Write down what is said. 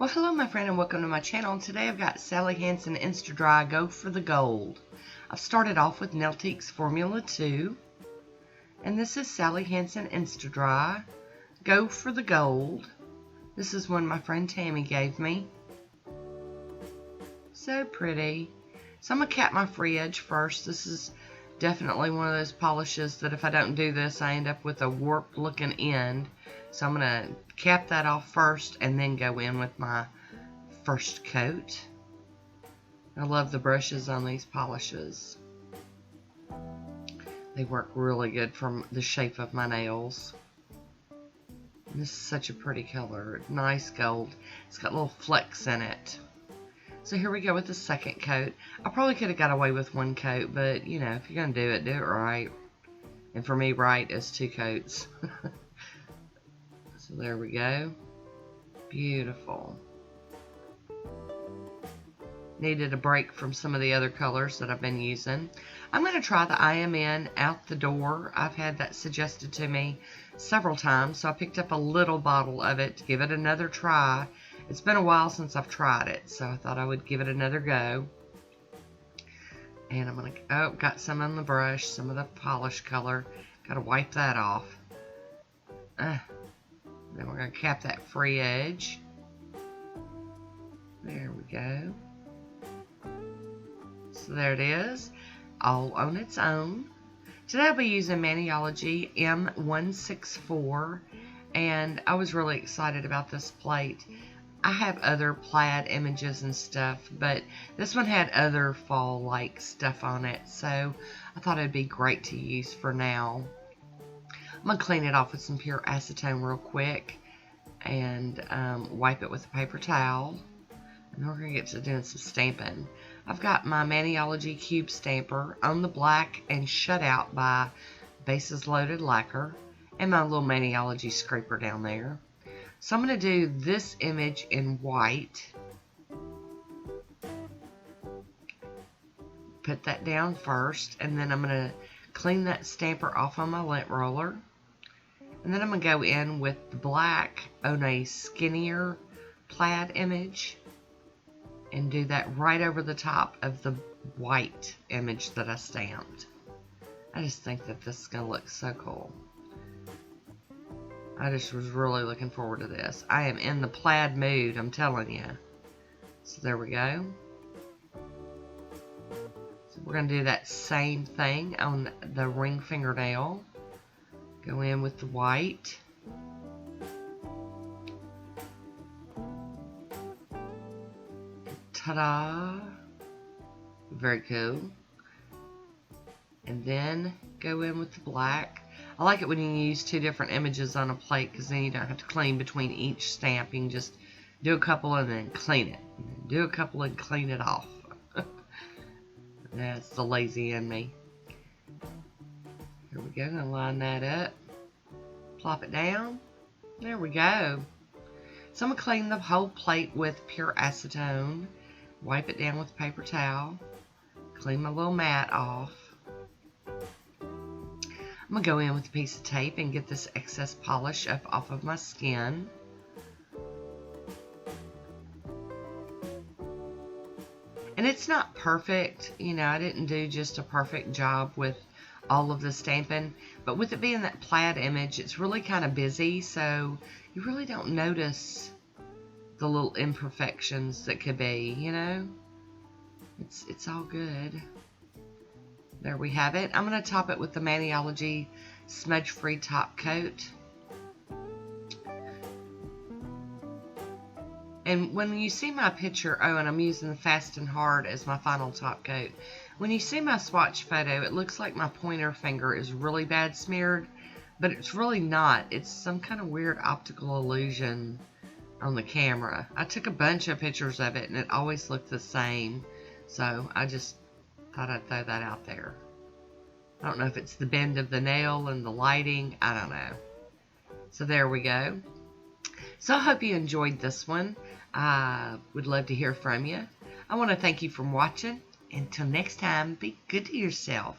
Well, hello my friend and welcome to my channel. Today I've got Sally Hansen Insta Dry Go for the Gold. I've started off with Nailtiques Formula 2. And this is Sally Hansen Insta Dry Go for the Gold. This is one my friend Tammy gave me. So pretty. So I'm going to cap my free edge first. This is definitely one of those polishes that if I don't do this, I end up with a warped looking end. So I'm going to cap that off first and then go in with my first coat. I love the brushes on these polishes. They work really good for the shape of my nails. And this is such a pretty color. Nice gold. It's got little flecks in it. So here we go with the second coat. I probably could have got away with one coat, but you know, if you're going to do it right. And for me, right is 2 coats. So there we go. Beautiful. Needed a break from some of the other colors that I've been using. I'm going to try the IMN out the door. I've had that suggested to me several times, so I picked up a little bottle of it to give it another try. It's been a while since I've tried it, so I thought I would give it another go. And I'm going to, oh, got some on the brush, some of the polish color. Got to wipe that off. Then we're going to cap that free edge. There we go. So there it is, all on its own. Today I'll be using Maniology M164, and I was really excited about this plate. I have other plaid images and stuff, but this one had other fall-like stuff on it, so I thought it'd be great to use for now. I'm going to clean it off with some pure acetone real quick and wipe it with a paper towel. And we're going to get to doing some stamping. I've got my Maniology cube stamper on the black and shut out by Bases Loaded lacquer and my little Maniology scraper down there. So I'm going to do this image in white. Put that down first, and then I'm going to clean that stamper off on my lint roller. And then I'm going to go in with the black on a skinnier plaid image and do that right over the top of the white image that I stamped. I just think that this is going to look so cool. I just was really looking forward to this. I am in the plaid mood, I'm telling you. So there we go. So we're going to do that same thing on the ring fingernail. Go in with the white. Ta-da! Very cool. And then go in with the black. I like it when you use 2 different images on a plate because then you don't have to clean between each stamp. You can just do a couple and then clean it. And then do a couple and clean it off. That's the lazy in me. Here we go. I'm going to line that up. Plop it down. There we go. So I'm going to clean the whole plate with pure acetone. Wipe it down with a paper towel. Clean my little mat off. I'm going to go in with a piece of tape and get this excess polish up off of my skin. And it's not perfect. You know, I didn't do just a perfect job with all of the stamping. But with it being that plaid image, it's really kind of busy. So you really don't notice the little imperfections that could be, you know. It's all good. There we have it. I'm going to top it with the Maniology Smudge Free Top Coat. And when you see my picture, oh, and I'm using the Fast and Hard as my final top coat. When you see my swatch photo, it looks like my pointer finger is really bad smeared, but it's really not. It's some kind of weird optical illusion on the camera. I took a bunch of pictures of it, and it always looked the same. So I just thought I'd throw that out there. I don't know if it's the bend of the nail and the lighting. I don't know. So there we go. So I hope you enjoyed this one. I would love to hear from you. I want to thank you for watching. Until next time, be good to yourself.